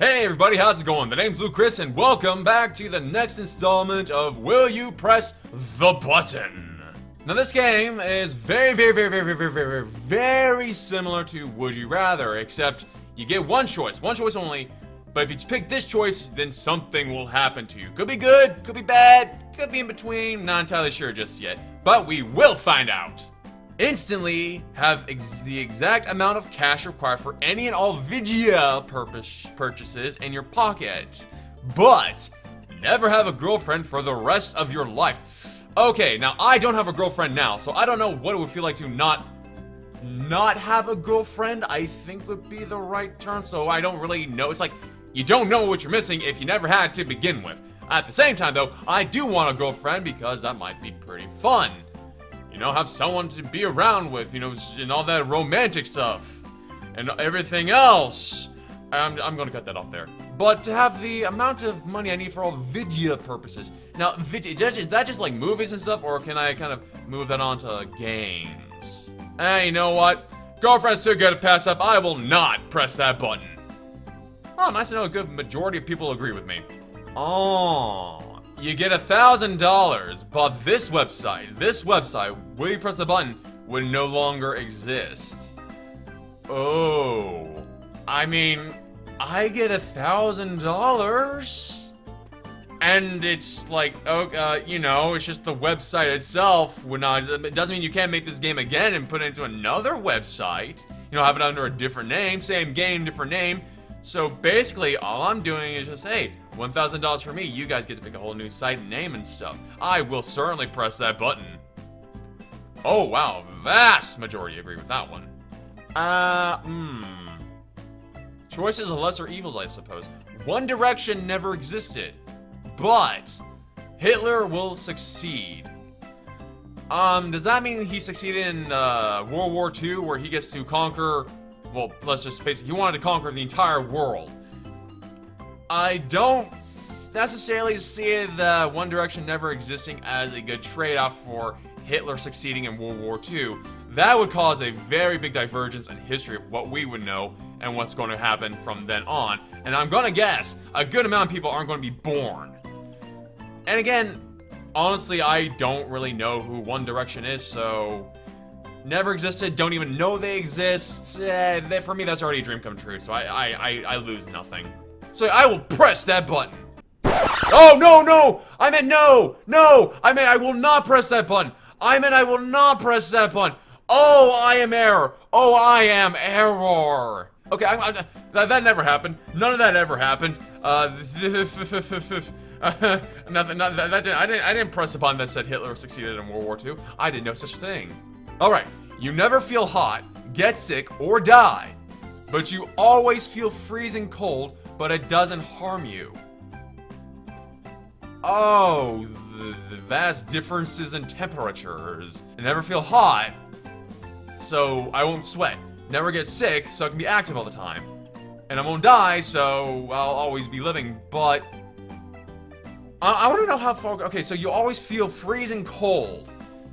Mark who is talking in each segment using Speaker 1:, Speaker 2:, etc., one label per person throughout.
Speaker 1: Hey everybody, how's it going? The name's Luke Chris, and welcome back to the next installment of Will You Press the Button? Now this game is very similar to Would You Rather, except you get one choice only, but if you pick this choice, then something will happen to you. Could be good, could be bad, could be in between, not entirely sure just yet, but we will find out. Instantly have the exact amount of cash required for any and all video purchases in your pocket, but never have a girlfriend for the rest of your life. Okay, now I don't have a girlfriend now, so I don't know what it would feel like to not have a girlfriend, I think would be the right term, so I don't really know. It's like, you don't know what you're missing if you never had to begin with. At the same time though, I do want a girlfriend because that might be pretty fun. You know, have someone to be around with, you know, and all that romantic stuff and everything else. I'm gonna cut that off there. But to have the amount of money I need for all video purposes. Now, is that just like movies and stuff, or can I kind of move that on to games? Hey, you know what? Girlfriend's too good to pass up. I will not press that button. Oh, nice to know a good majority of people agree with me. Oh. You get $1,000, but this website, Will You Press the Button, would no longer exist. Oh, I mean, I get $1,000, and it's like, you know, it's just the website itself. It doesn't mean you can't make this game again and put it into another website. You know, have it under a different name, same game, different name. So basically, all I'm doing is just, hey, $1,000 for me, you guys get to pick a whole new site and name and stuff. I will certainly press that button. Oh, wow, vast majority agree with that one. Choices of lesser evils, I suppose. One Direction never existed, but Hitler will succeed. Does that mean he succeeded in, World War II, where he gets to conquer... Well, let's just face it, he wanted to conquer the entire world. I don't necessarily see the One Direction never existing as a good trade-off for Hitler succeeding in World War II. That would cause a very big divergence in history of what we would know and what's going to happen from then on. And I'm gonna guess a good amount of people aren't going to be born. And again, honestly, I don't really know who One Direction is, so... Never existed, don't even know they exist. For me, that's already a dream come true, so I lose nothing. So I will press that button. Oh, no! I meant no! I meant I will not press that button. I will not press that button. Oh, I am error. Okay, that never happened. None of that ever happened. Nothing, I didn't press the button that said Hitler succeeded in World War II. I did no such thing. Alright, you never feel hot, get sick, or die, but you always feel freezing cold, but it doesn't harm you. Oh, the vast differences in temperatures. I never feel hot, so I won't sweat. Never get sick, so I can be active all the time. And I won't die, so I'll always be living, but... I want to know how far... Okay, so you always feel freezing cold.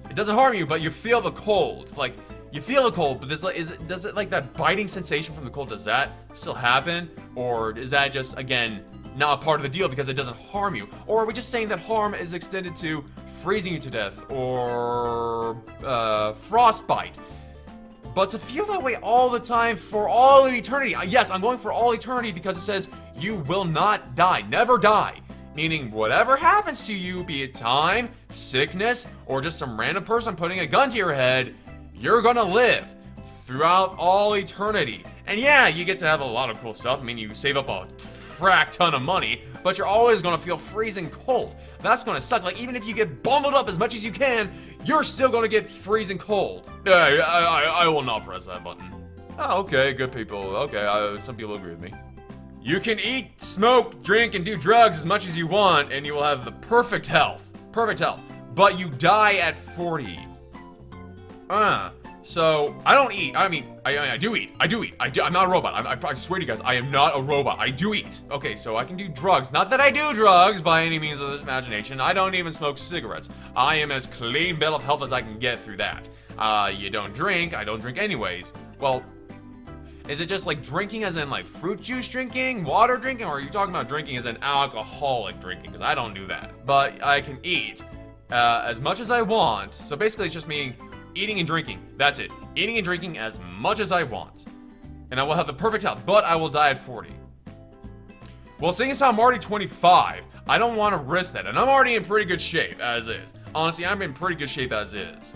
Speaker 1: It doesn't harm you, but you feel the cold. Like, you feel the cold, but does it like that biting sensation from the cold, does that still happen? Or is that just, again, not a part of the deal because it doesn't harm you? Or are we just saying that harm is extended to freezing you to death or frostbite? But to feel that way all the time for all of eternity, yes, I'm going for all eternity because it says you will not die, never die. Meaning whatever happens to you, be it time, sickness, or just some random person putting a gun to your head, you're gonna live throughout all eternity. And yeah, you get to have a lot of cool stuff. I mean, you save up a frack ton of money, but you're always gonna feel freezing cold. That's gonna suck. Like, even if you get bundled up as much as you can, you're still gonna get freezing cold. I will not press that button. Oh, okay, good people. Okay, some people agree with me. You can eat, smoke, drink, and do drugs as much as you want, and you will have the perfect health. Perfect health. But you die at 40. So, I don't eat. I mean, I do eat. I'm not a robot. I swear to you guys, I am not a robot. I do eat. Okay, so I can do drugs. Not that I do drugs by any means of the imagination. I don't even smoke cigarettes. I am as clean bill of health as I can get through that. You don't drink. I don't drink anyways. Well, Is it just like drinking as in like fruit juice drinking, water drinking, or are you talking about drinking as in alcoholic drinking? Because I don't do that. But I can eat as much as I want. So basically it's just me eating and drinking. That's it. Eating and drinking as much as I want. And I will have the perfect health, but I will die at 40. Well, seeing as how I'm already 25, I don't want to risk that. And I'm already in pretty good shape as is. Honestly, I'm in pretty good shape as is.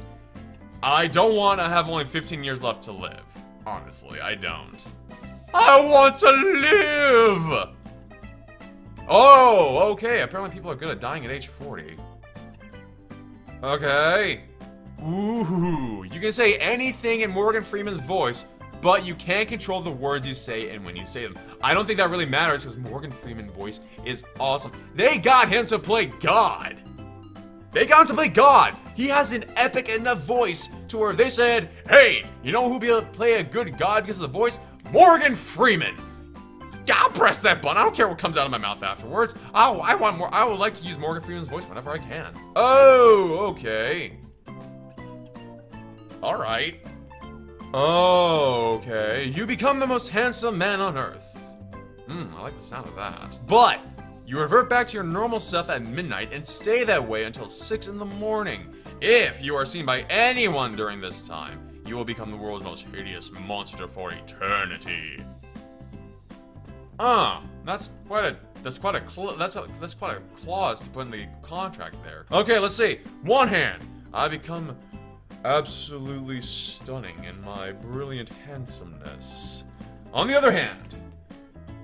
Speaker 1: I don't want to have only 15 years left to live. Honestly, I don't. I want to live! Oh, okay. Apparently people are good at dying at age 40. Okay. Ooh, you can say anything in Morgan Freeman's voice, but you can't control the words you say and when you say them. I don't think that really matters because Morgan Freeman's voice is awesome. They got him to play God. They got him to play God. He has an epic enough voice to where they said, hey, you know who'll be able to play a good God because of the voice? Morgan Freeman. I'll press that button. I don't care what comes out of my mouth afterwards. I want more. I would like to use Morgan Freeman's voice whenever I can. Oh, okay. All right. Oh, okay. You become the most handsome man on earth. I like the sound of that. But you revert back to your normal self at midnight and stay that way until 6 in the morning. If you are seen by anyone during this time, you will become the world's most hideous monster for eternity. That's quite a clause to put in the contract there. Okay, let's see. One hand, I become absolutely stunning in my brilliant handsomeness. On the other hand,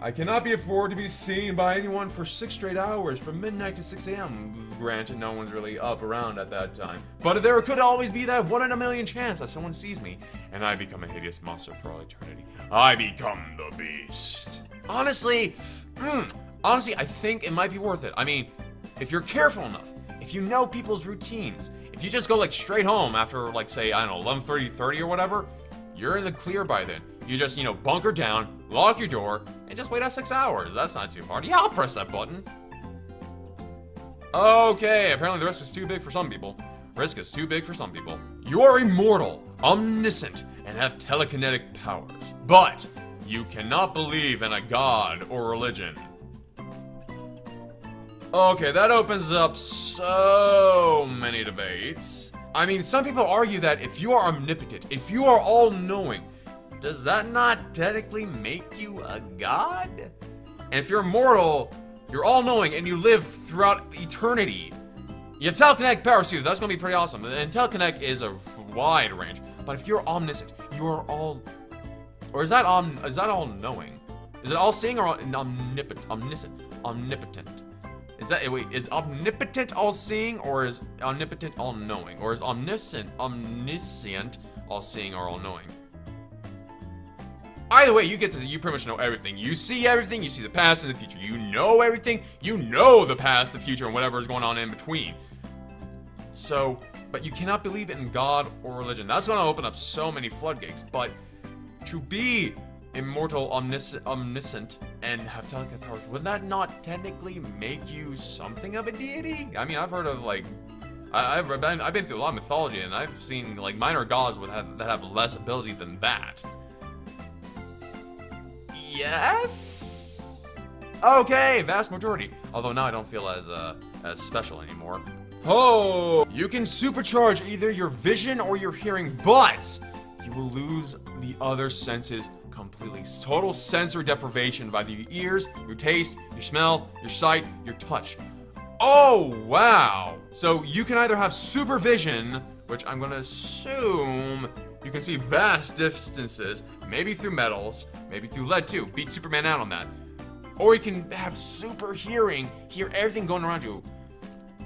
Speaker 1: I cannot be afforded to be seen by anyone for 6 straight hours from midnight to 6 a.m. Granted, no one's really up around at that time. But there could always be that 1 in a million chance that someone sees me, and I become a hideous monster for all eternity. I become the beast. Honestly, I think it might be worth it. I mean, if you're careful enough, if you know people's routines, if you just go like straight home after like say, I don't know, 11:30 or whatever, you're in the clear by then. You just, bunker down, lock your door, and just wait out 6 hours. That's not too hard. Yeah, I'll press that button. Okay, apparently the risk is too big for some people. Risk is too big for some people. You are immortal, omniscient, and have telekinetic powers. But you cannot believe in a god or religion. Okay, that opens up so many debates. I mean, some people argue that if you are omnipotent, if you are all-knowing, does that not technically make you a god? And if you're immortal, you're all-knowing, and you live throughout eternity, you have telekinetic powers too. That's gonna be pretty awesome. And telekinetic is a wide range. But if you're omniscient, you are all... Or is that all-knowing? Is it all-seeing or omnipotent? Omnipotent. Is omnipotent all-seeing, or is omnipotent all-knowing? Or is omniscient all-seeing or all-knowing? Either way, you pretty much know everything. You see everything, you see the past and the future. You know everything, you know the past, the future, and whatever is going on in between. So, but you cannot believe in God or religion. That's gonna open up so many floodgates, but to be immortal, omniscient, and have telekinetic powers, would that not technically make you something of a deity? I mean, I've heard of like, I've been through a lot of mythology, and I've seen like minor gods that have less ability than that. Yes? Okay, vast majority. Although now I don't feel as special anymore. Oh, you can supercharge either your vision or your hearing, but you will lose the other senses completely. Total sensory deprivation by your ears, your taste, your smell, your sight, your touch. Oh, wow. So you can either have supervision, which I'm gonna assume you can see vast distances, maybe through metals, maybe through lead too. Beat Superman out on that. Or you can have super hearing, hear everything going around you.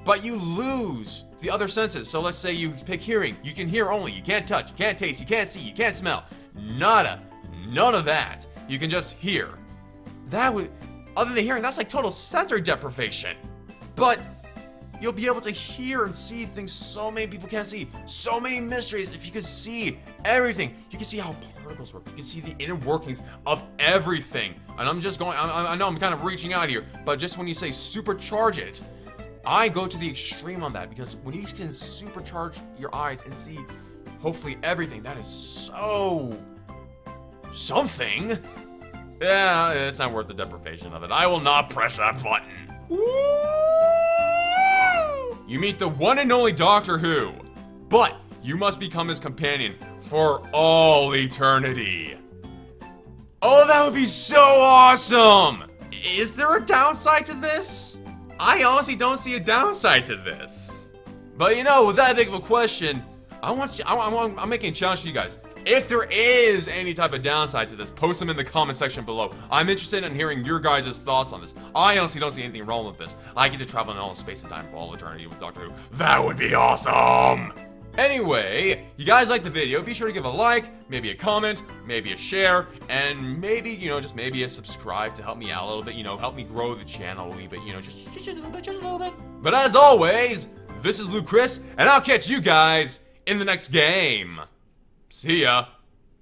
Speaker 1: But you lose the other senses. So let's say you pick hearing. You can hear only. You can't touch. You can't taste. You can't see. You can't smell. Nada. None of that. You can just hear. That would, other than hearing, that's like total sensory deprivation. But you'll be able to hear and see things so many people can't see. So many mysteries. If you could see everything, you can see how particles work. You can see the inner workings of everything. And I'm just going, I know I'm kind of reaching out here, but just when you say supercharge it, I go to the extreme on that, because when you can supercharge your eyes and see hopefully everything, that is so Something? Yeah, it's not worth the deprivation of it. I will not press that button. You meet the one and only Doctor Who, but you must become his companion for all eternity. Oh, that would be so awesome! Is there a downside to this? I honestly don't see a downside to this. But you know, with that big of a question, I'm making a challenge to you guys. If there is any type of downside to this, post them in the comment section below. I'm interested in hearing your guys' thoughts on this. I honestly don't see anything wrong with this. I get to travel in all space and time for all eternity with Doctor Who. That would be awesome! Anyway, you guys like the video, be sure to give a like, maybe a comment, maybe a share, and maybe, you know, just maybe a subscribe to help me out a little bit, you know, help me grow the channel a wee bit, you know, just a little bit. But as always, this is Luke Chris, and I'll catch you guys in the next game. See ya.